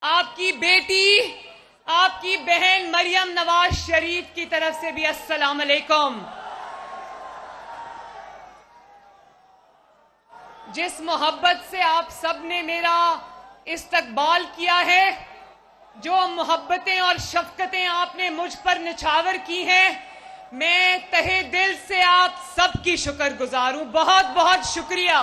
आपकी बेटी, आपकी बहन मरियम नवाज शरीफ की तरफ से भी अस्सलाम अलैकुम। जिस मोहब्बत से आप सब ने मेरा इस्तकबाल किया है, जो मोहब्बतें और शफकतें आपने मुझ पर निछावर की हैं, मैं तहे दिल से आप सबकी शुक्रगुजार हूं। बहुत बहुत शुक्रिया।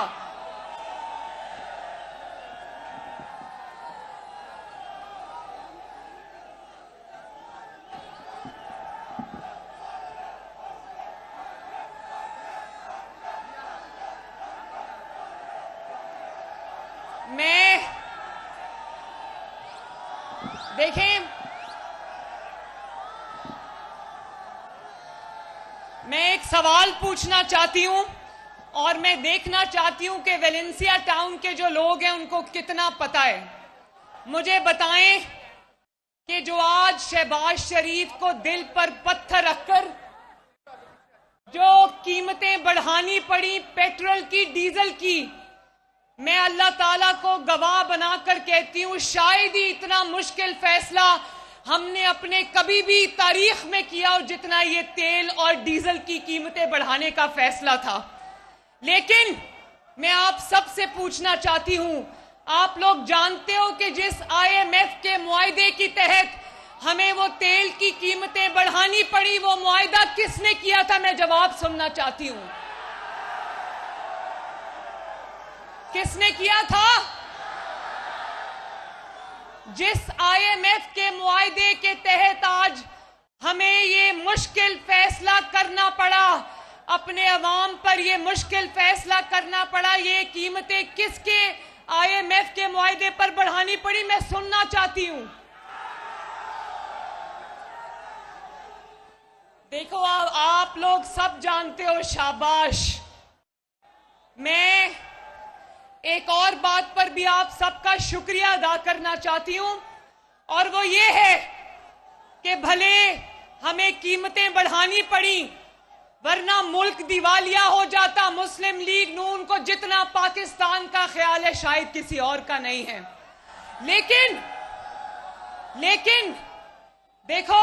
देखें, मैं एक सवाल पूछना चाहती हूं और मैं देखना चाहती हूं कि वेलेंसिया टाउन के जो लोग हैं उनको कितना पता है। मुझे बताएं कि जो आज शहबाज शरीफ को दिल पर पत्थर रखकर जो कीमतें बढ़ानी पड़ी पेट्रोल की, डीजल की, मैं अल्लाह ताला को गवाह बनाकर कहती हूं, शायद ही इतना मुश्किल फैसला हमने अपने कभी भी तारीख में किया हो जितना ये तेल और डीजल की कीमतें बढ़ाने का फैसला था। लेकिन मैं आप सबसे पूछना चाहती हूं, आप लोग जानते हो कि जिस IMF के मुआहदे के तहत हमें वो तेल की कीमतें बढ़ानी पड़ी, वो मुआहदा किसने किया था? मैं जवाब सुनना चाहती हूं। किसने किया था? जिस IMF के मुआहदे के तहत आज हमें ये मुश्किल फैसला करना पड़ा, अपने अवाम पर ये मुश्किल फैसला करना पड़ा, ये कीमतें किसके IMF के मुआहदे पर बढ़ानी पड़ी, मैं सुनना चाहती हूं। देखो, आप लोग सब जानते हो, शाबाश। मैं एक और बात पर भी आप सबका शुक्रिया अदा करना चाहती हूं, और वो ये है कि भले हमें कीमतें बढ़ानी पड़ी, वरना मुल्क दिवालिया हो जाता। मुस्लिम लीग नून को जितना पाकिस्तान का ख्याल है शायद किसी और का नहीं है। लेकिन देखो,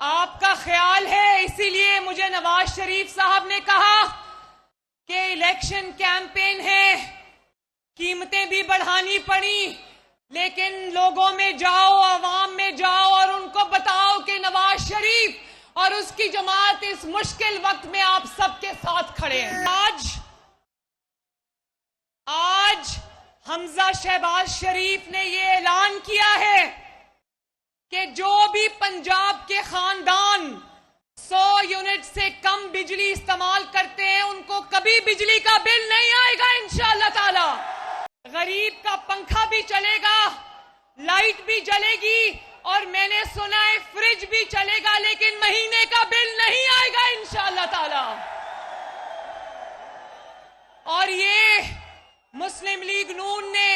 आपका ख्याल है, इसीलिए मुझे नवाज शरीफ साहब ने कहा कि इलेक्शन कैंपेन है, कीमतें भी बढ़ानी पड़ी, लेकिन लोगों में जाओ, आवाम में जाओ और उनको बताओ कि नवाज शरीफ और उसकी जमात इस मुश्किल वक्त में आप सबके साथ खड़े हैं। आज हमजा शहबाज शरीफ ने ये ऐलान किया है कि जो भी पंजाब के खानदान 100 यूनिट से कम बिजली इस्तेमाल करते हैं, उनको कभी बिजली का बिल नहीं आएगा इंशाअल्लाह ताला। गरीब का पंखा भी चलेगा, लाइट भी जलेगी, और मैंने सुना है फ्रिज भी चलेगा, लेकिन महीने का बिल नहीं आएगा इंशाअल्लाह ताला। और ये मुस्लिम लीग नून ने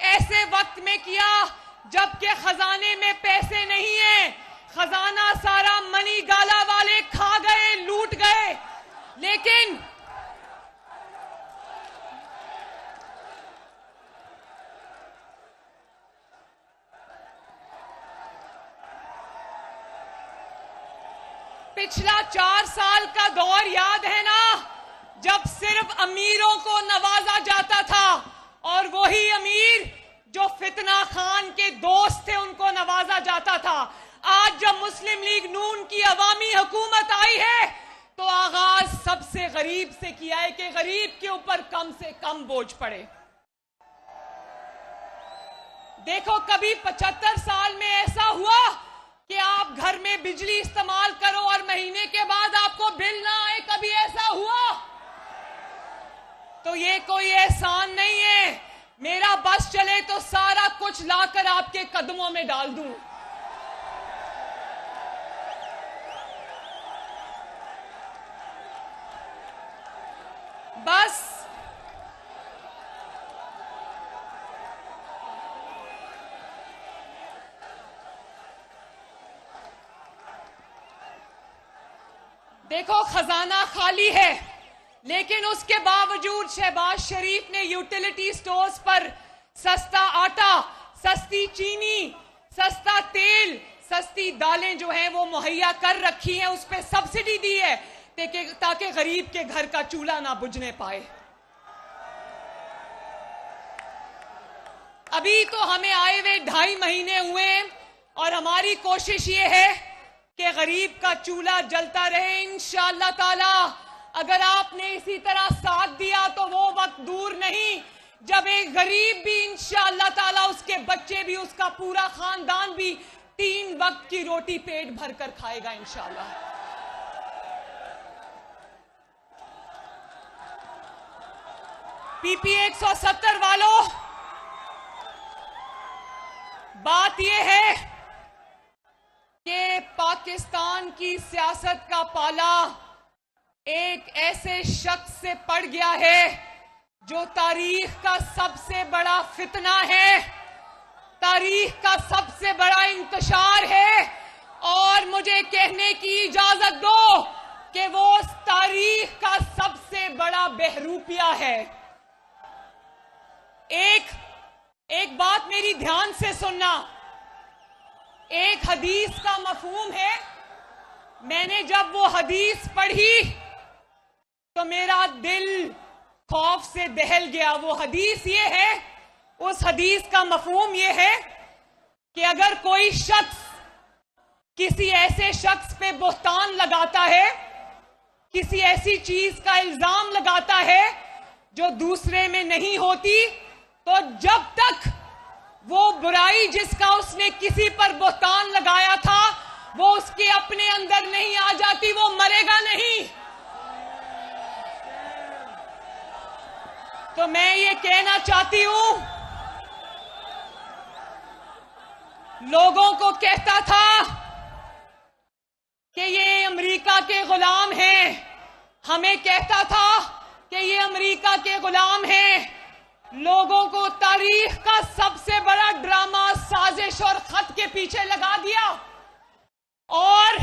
ऐसे वक्त में किया जबकि खजाने में पैसे नहीं है। खजाना सारा मनी गाला वाले खा गए, लूट गए। लेकिन पिछला 4 साल का दौर याद है ना, जब सिर्फ अमीरों को नवाजा जाता था, और वही अमीर जो फितना खान के दोस्त थे उनको नवाजा जाता था। आज जब मुस्लिम लीग नून की अवामी हुकूमत आई है, तो आगाज सबसे गरीब से किया है कि गरीब के ऊपर कम से कम बोझ पड़े। देखो, कभी 75 साल में ऐसा हुआ कि आप घर में बिजली इस्तेमाल करो और महीने के बाद आपको बिल ना आए? कभी ऐसा हुआ? तो ये कोई एहसान नहीं है। मेरा बस चले तो सारा कुछ लाकर आपके कदमों में डाल दूं। बस देखो, खजाना खाली है, लेकिन उसके बावजूद शहबाज शरीफ ने यूटिलिटी स्टोर्स पर सस्ता आटा, सस्ती चीनी, सस्ता तेल, सस्ती दालें जो हैं वो मुहैया कर रखी हैं, उस पर सब्सिडी दी है ताकि गरीब के घर का चूल्हा ना बुझने पाए। अभी तो हमें आए हुए 2.5 महीने हुए और हमारी कोशिश ये है कि गरीब का चूल्हा जलता रहे इंशाअल्लाह ताला। अगर आपने इसी तरह साथ दिया तो वो वक्त दूर नहीं जब एक गरीब भी इंशाअल्लाह ताला, उसके बच्चे भी, उसका पूरा खानदान भी 3 वक्त की रोटी पेट भर कर खाएगा इंशाअल्लाह। पीपी 170 वालों, बात यह है कि पाकिस्तान की सियासत का पाला एक ऐसे शख्स से पड़ गया है जो तारीख का सबसे बड़ा फितना है, तारीख का सबसे बड़ा इंतशार है, और मुझे कहने की इजाजत दो कि वो तारीख का सबसे बड़ा बहरूपिया है। एक बात मेरी ध्यान से सुनना। एक हदीस का मफहूम है, मैंने जब वो हदीस पढ़ी तो मेरा दिल खौफ से दहल गया। वो हदीस ये है, उस हदीस का मफहूम ये है कि अगर कोई शख्स किसी ऐसे शख्स पे बुहतान लगाता है, किसी ऐसी चीज का इल्जाम लगाता है जो दूसरे में नहीं होती, तो जब तक वो बुराई जिसका उसने किसी पर बुहतान लगाया था वो उसके अपने अंदर नहीं आ जाती, वो मरेगा नहीं। तो मैं ये कहना चाहती हूं, लोगों को कहता था कि ये अमेरिका के गुलाम हैं, हमें कहता था कि ये अमेरिका के गुलाम हैं। लोगों को तारीख का सबसे बड़ा ड्रामा, साजिश और खत के पीछे लगा दिया, और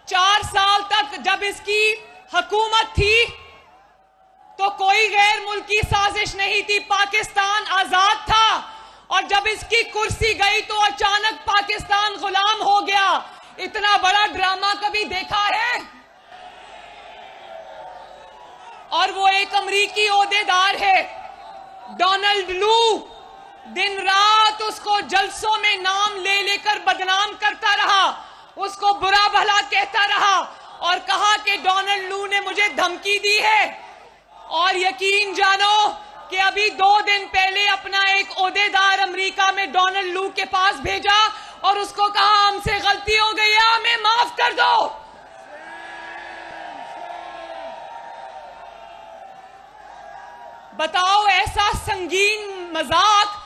4 साल तक जब इसकी हुकूमत थी तो कोई गैर मुल्की साजिश नहीं थी, पाकिस्तान आजाद था, और जब इसकी कुर्सी गई तो अचानक पाकिस्तान गुलाम हो गया। इतना बड़ा ड्रामा कभी देखा है? और वो एक अमरीकी ओहदेदार है, डोनाल्ड लू, दिन रात उसको जलसों में नाम ले लेकर बदनाम करता रहा, उसको बुरा भला कहता रहा और कहा कि डोनाल्ड लू ने मुझे धमकी दी है। और यकीन जानो कि अभी 2 दिन पहले अपना एक ओहदेदार अमेरिका में डोनाल्ड लू के पास भेजा और उसको कहा हमसे गलती हो गई है, हमें माफ कर दो। बताओ, ऐसा संगीन मजाक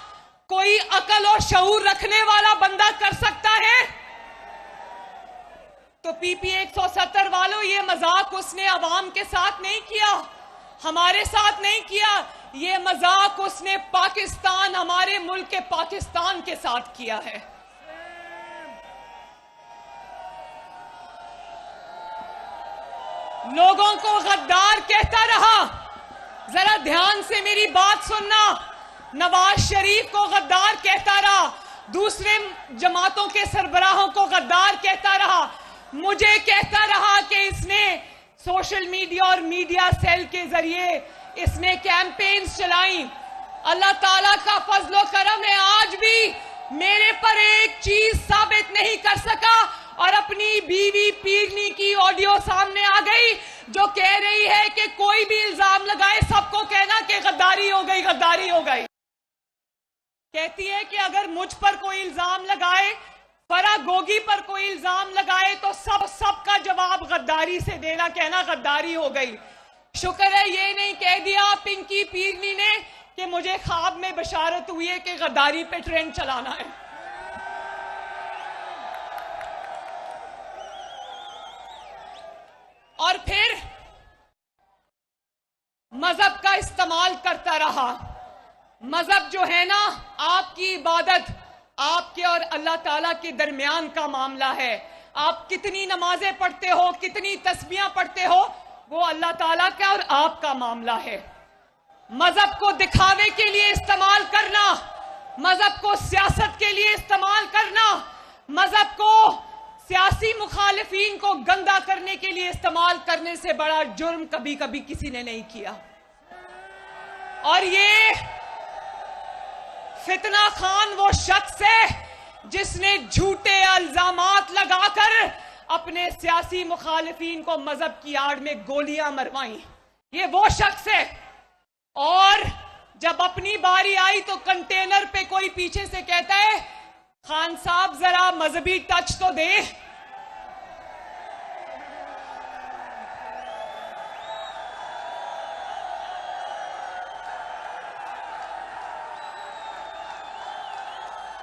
कोई अकल और शऊर रखने वाला बंदा कर सकता है? तो पीपी 170 वालों, ये मजाक उसने अवाम के साथ नहीं किया, हमारे साथ नहीं किया, ये मजाक उसने पाकिस्तान, हमारे मुल्क के पाकिस्तान के साथ किया है। लोगों को गद्दार कहता रहा। जरा ध्यान से मेरी बात सुनना। नवाज शरीफ को गद्दार कहता रहा, दूसरे जमातों के सरबराहों को गद्दार कहता रहा, मुझे कहता रहा कि इसने सोशल मीडिया और मीडिया सेल के जरिए इसने कैंपेन्स चलाई। अल्लाह ताला का फजलो करम है, आज भी मेरे पर एक चीज साबित नहीं कर सका, और अपनी बीवी पीरनी की ऑडियो सामने आ गई जो कह रही है कि कोई भी इल्जाम लगाए सबको कहना कि गद्दारी हो गई, गद्दारी हो गई। कहती है कि अगर मुझ पर कोई इल्जाम लगाए, फराह गोगी पर कोई इल्जाम लगाए, तो सबका जवाब गद्दारी से देना, कहना गद्दारी हो गई। शुक्र है ये नहीं कह दिया पिंकी पीरनी ने कि मुझे ख्वाब में बशारत हुई है कि गद्दारी पे ट्रेंड चलाना है। और फिर मजहब का इस्तेमाल करता रहा। मजहब जो है ना, आपकी इबादत आपके और अल्लाह ताला के दरमियान का मामला है। आप कितनी नमाजें पढ़ते हो, कितनी तस्बीहां पढ़ते हो, वो अल्लाह ताला का और आपका मामला है। मजहब को दिखावे के लिए इस्तेमाल करना, मजहब को सियासत के लिए इस्तेमाल करना, मजहब को सियासी मुखालिफिन को गंदा करने के लिए इस्तेमाल करने से बड़ा जुर्म कभी कभी किसी ने नहीं किया। और ये फितना खान वो शख्स है जिसने झूठे इल्जामात लगाकर अपने सियासी मुखालिफिन को मजहब की आड़ में गोलियां मरवाई। ये वो शख्स है। और जब अपनी बारी आई तो कंटेनर पे कोई पीछे से कहता है, खान साहब जरा मजहबी टच तो दे।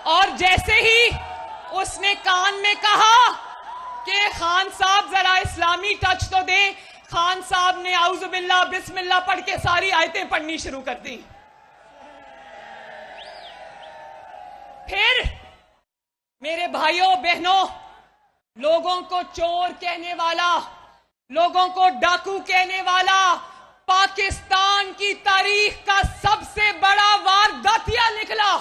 और जैसे ही उसने कान में कहा कि खान साहब जरा इस्लामी टच तो दे, खान साहब ने आउज़ुबिल्लाह बिस्मिल्लाह पढ़ के सारी आयतें पढ़नी शुरू कर दी। फिर मेरे भाइयों बहनों, लोगों को चोर कहने वाला, लोगों को डाकू कहने वाला, पाकिस्तान की तारीख का सबसे बड़ा वारदातिया निकला।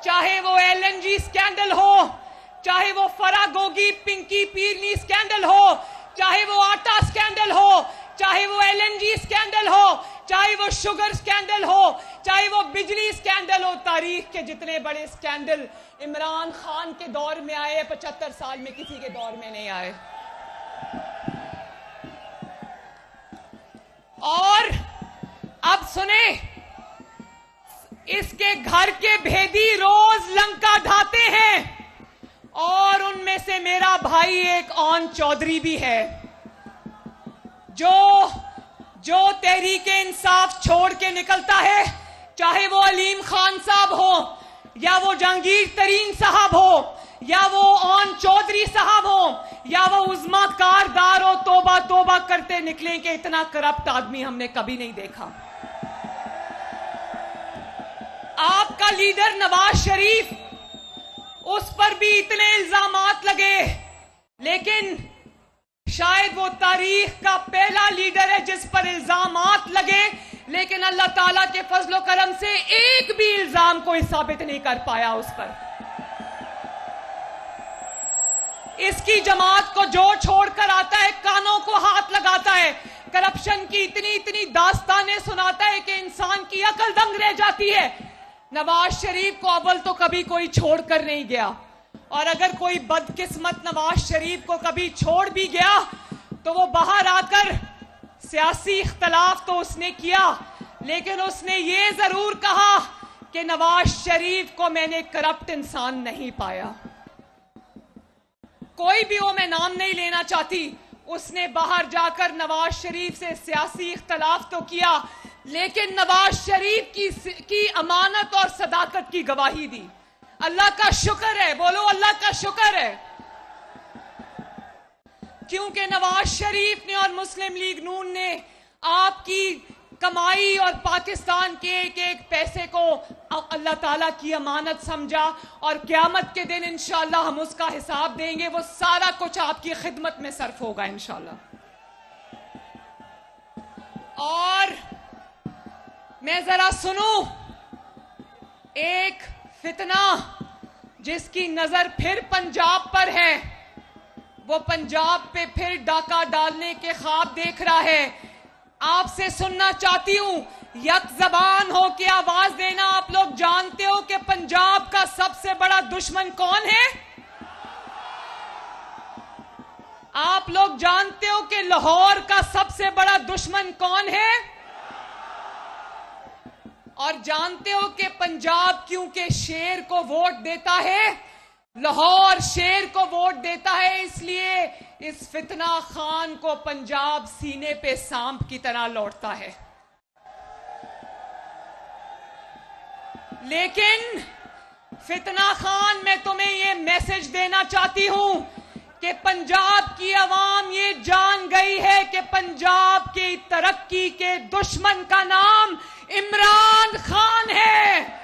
चाहे वो LNG स्कैंडल हो, चाहे वो फरागोगी पिंकी पीरनी स्कैंडल हो, चाहे वो आटा स्कैंडल हो, चाहे वो LNG स्कैंडल हो, चाहे वो शुगर स्कैंडल हो, चाहे वो बिजली स्कैंडल हो, तारीख के जितने बड़े स्कैंडल इमरान खान के दौर में आए, 75 साल में किसी के दौर में नहीं आए। और अब सुने, इसके घर के भेदी रोज लंका ढाते हैं, और उनमें से मेरा भाई एक ऑन चौधरी भी है जो तहरीके इंसाफ छोड़ के निकलता है, चाहे वो अलीम खान साहब हो, या वो जहांगीर तरीन साहब हो, या वो ऑन चौधरी साहब हो, या वो उज़्मा कारदार हो, तोबा तोबा करते निकले कि इतना करप्ट आदमी हमने कभी नहीं देखा। आपका लीडर नवाज शरीफ, उस पर भी इतने इल्जामात लगे, लेकिन शायद वो तारीख का पहला लीडर है जिस पर इल्जामात लगे, लेकिन अल्लाह ताला के फजलो करम से एक भी इल्जाम कोई साबित नहीं कर पाया उस पर। इसकी जमात को जो छोड़कर आता है कानों को हाथ लगाता है, करप्शन की इतनी इतनी दास्तानें सुनाता है कि इंसान की अकल दंग रह जाती है। नवाज शरीफ को अव्वल तो कभी कोई छोड़कर नहीं गया, और अगर कोई बदकिस्मत नवाज शरीफ को कभी छोड़ भी गया तो वो बाहर आकर सियासी इख्तलाफ तो उसने किया, लेकिन उसने ये जरूर कहा कि नवाज शरीफ को मैंने करप्ट इंसान नहीं पाया। कोई भी वो मैं नाम नहीं लेना चाहती, उसने बाहर जाकर नवाज शरीफ से सियासी इख्तलाफ तो किया, लेकिन नवाज शरीफ की अमानत और सदाकत की गवाही दी। अल्लाह का शुक्र है, बोलो अल्लाह का शुक्र है, क्योंकि नवाज शरीफ ने और मुस्लिम लीग नून ने आपकी कमाई और पाकिस्तान के एक एक पैसे को अल्लाह ताला की अमानत समझा, और क़यामत के दिन इंशाअल्लाह हम उसका हिसाब देंगे। वो सारा कुछ आपकी खिदमत में सर्फ होगा इंशाअल्लाह। और मैं जरा सुनूं एक फितना जिसकी नजर फिर पंजाब पर है, वो पंजाब पे फिर डाका डालने के ख्वाब देख रहा है। आपसे सुनना चाहती हूं, यक जबान हो के आवाज देना। आप लोग जानते हो कि पंजाब का सबसे बड़ा दुश्मन कौन है? आप लोग जानते हो कि लाहौर का सबसे बड़ा दुश्मन कौन है? और जानते हो कि पंजाब क्योंकि शेर को वोट देता है, लाहौर शेर को वोट देता है, इसलिए इस फितना खान को पंजाब सीने पे सांप की तरह लौटता है। लेकिन फितना खान, मैं तुम्हें यह मैसेज देना चाहती हूं कि पंजाब की आवाम ये जान गई है कि पंजाब की तरक्की के दुश्मन का नाम इमरान खान है।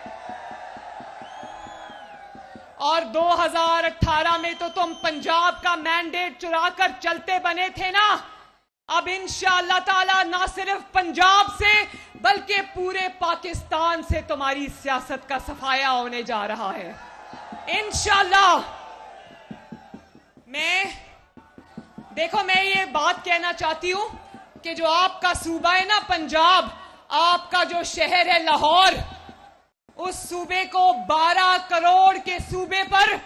और 2018 में तो तुम पंजाब का मैंडेट चुरा कर चलते बने थे ना, अब इंशाअल्लाह ताला ना सिर्फ पंजाब से बल्कि पूरे पाकिस्तान से तुम्हारी सियासत का सफाया होने जा रहा है इंशाअल्लाह। मैं ये बात कहना चाहती हूं कि जो आपका सूबा है ना पंजाब, आपका जो शहर है लाहौर, उस सूबे को 12 करोड़ के सूबे पर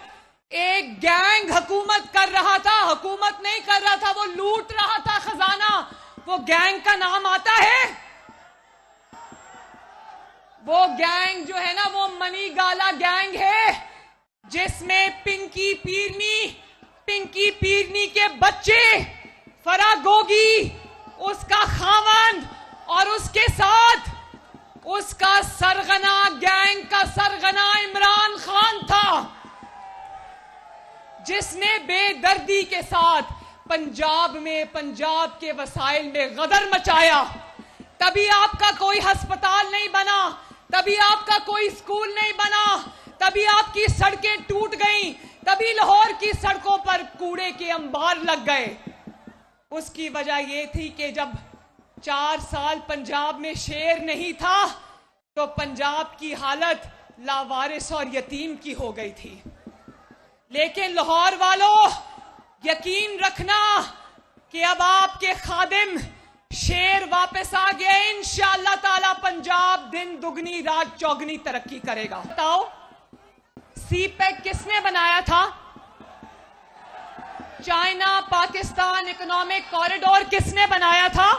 एक गैंग हुकूमत कर रहा था। हुकूमत नहीं कर रहा था, वो लूट रहा था खजाना। वो गैंग का नाम आता है, वो गैंग जो है ना वो मनी गाला गैंग है, जिसमें पिंकी पीरनी के बच्चे फरा गोगी, उसका खावंद और उसके साथ उसका सरगना, गैंग का सरगना इमरान खान था, जिसने बेदर्दी के साथ पंजाब के वसाइल में गदर मचाया। तभी आपका कोई अस्पताल नहीं बना, तभी आपका कोई स्कूल नहीं बना, तभी आपकी सड़कें टूट गईं, तभी लाहौर की सड़कों पर कूड़े के अंबार लग गए। उसकी वजह यह थी कि जब 4 साल पंजाब में शेर नहीं था तो पंजाब की हालत लावारिस और यतीम की हो गई थी। लेकिन लाहौर वालों, यकीन रखना कि अब आपके खादिम शेर वापस आ गया। इंशाअल्लाह ताला पंजाब दिन दुगनी रात चौगनी तरक्की करेगा। बताओ, सीपैक किसने बनाया था? चाइना पाकिस्तान इकोनॉमिक कॉरिडोर किसने बनाया था?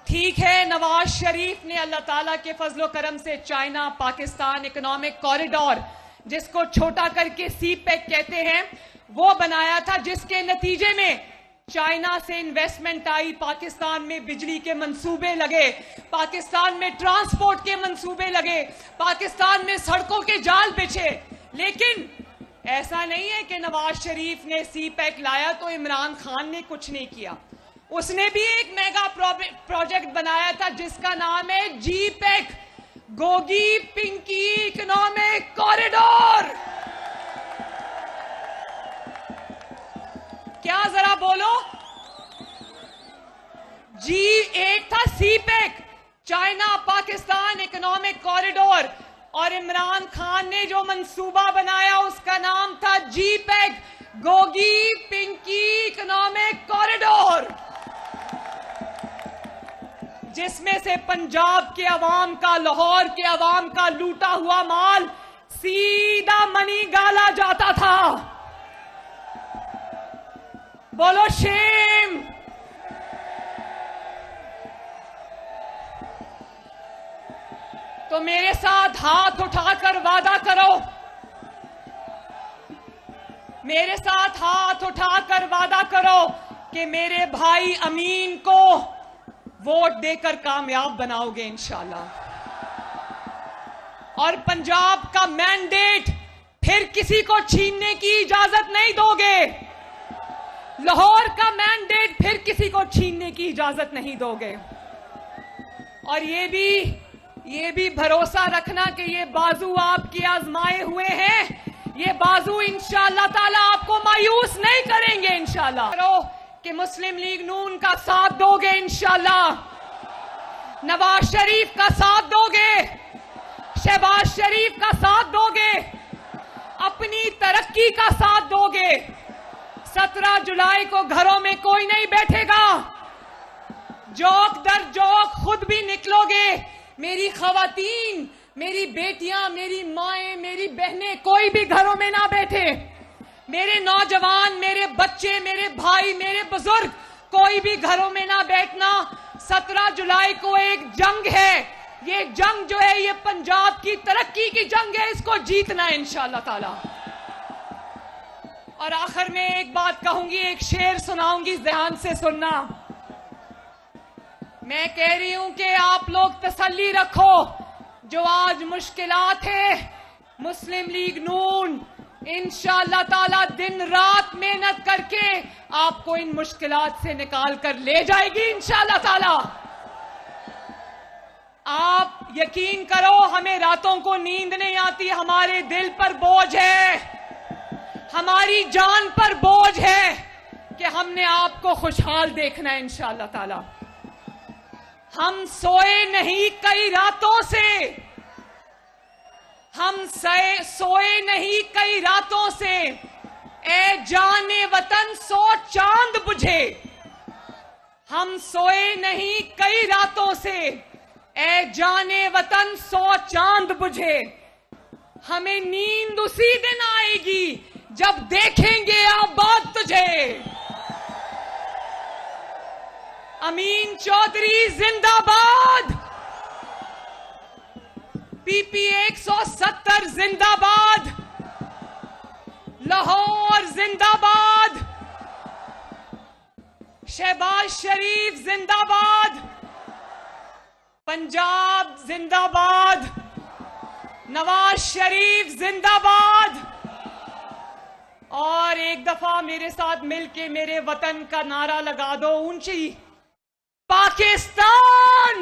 ठीक है, नवाज शरीफ ने अल्लाह ताला के फजलो करम से चाइना पाकिस्तान इकोनॉमिक कॉरिडोर, जिसको छोटा करके सीपैक कहते हैं, वो बनाया था, जिसके नतीजे में चाइना से इन्वेस्टमेंट आई, पाकिस्तान में बिजली के मंसूबे लगे, पाकिस्तान में ट्रांसपोर्ट के मंसूबे लगे, पाकिस्तान में सड़कों के जाल बिछे। लेकिन ऐसा नहीं है कि नवाज शरीफ ने सीपैक लाया तो इमरान खान ने कुछ नहीं किया। उसने भी एक मेगा प्रोजेक्ट बनाया था जिसका नाम है जीपैक, गोगी पिंकी इकोनॉमिक कॉरिडोर। क्या जरा बोलो जी? एक था CPEC, China Pakistan economic corridor, और इमरान खान ने जो मंसूबा बनाया उसका नाम था जीपैक, गोगी पिंकी इकोनॉमिक कॉरिडोर, जिसमें से पंजाब के अवाम का, लाहौर के अवाम का लूटा हुआ माल सीधा मनी गाला जाता था। बोलो शेम। तो मेरे साथ हाथ उठाकर वादा करो, मेरे साथ हाथ उठाकर वादा करो कि मेरे भाई अमीन को वोट देकर कामयाब बनाओगे इंशाल्लाह। और पंजाब का मैंडेट फिर किसी को छीनने की इजाजत नहीं दोगे। लाहौर का मैंडेट फिर किसी को छीनने की इजाजत नहीं दोगे। और ये भी भरोसा रखना कि ये बाजू आपके आजमाए हुए हैं, ये बाजू इंशाअल्लाह ताला आपको मायूस नहीं करेंगे इंशाअल्लाह। करो कि मुस्लिम लीग नून का साथ दोगे इंशाअल्लाह, नवाज शरीफ का साथ दोगे, शहबाज शरीफ का साथ दोगे, अपनी तरक्की का साथ दोगे। 17 जुलाई को घरों में कोई नहीं बैठेगा, जौक दर जौक खुद भी निकलोगे। मेरी खवातीन, मेरी बेटियां, मेरी माएं, मेरी बहनें कोई भी घरों में ना बैठे। मेरे नौजवान, मेरे बच्चे, मेरे भाई, मेरे बुजुर्ग, कोई भी घरों में ना बैठना। 17 जुलाई को एक जंग है, ये जंग जो है ये पंजाब की तरक्की की जंग है, इसको जीतना है इंशाअल्लाह ताला। और आखिर में एक बात कहूंगी, एक शेर सुनाऊंगी, ध्यान से सुनना। मैं कह रही हूं कि आप लोग तसल्ली रखो, जो आज मुश्किलात है, मुस्लिम लीग नून इंशाअल्लाह ताला दिन रात मेहनत करके आपको इन मुश्किलात से निकाल कर ले जाएगी इंशाअल्लाह ताला। आप यकीन करो, हमें रातों को नींद नहीं आती, हमारे दिल पर बोझ है, हमारी जान पर बोझ है। कि हमने आपको खुशहाल देखना है इंशाअल्लाह ताला। हम सोए नहीं कई रातों से, हम सोए नहीं कई रातों से, ए जाने वतन सो चांद बुझे। हम सोए नहीं कई रातों से, ए जाने वतन सो चांद बुझे। हमें नींद उसी दिन आएगी जब देखेंगे आबाद तुझे। अमीन चौधरी जिंदाबाद, पीपी 170 जिंदाबाद, लाहौर जिंदाबाद, शहबाज शरीफ जिंदाबाद, पंजाब जिंदाबाद, नवाज शरीफ जिंदाबाद। और एक दफा मेरे साथ मिलके मेरे वतन का नारा लगा दो ऊंची, पाकिस्तान।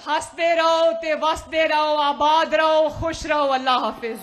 हंसते रहो ते वसते रहो, आबाद रहो, खुश रहो। अल्लाह हाफिज।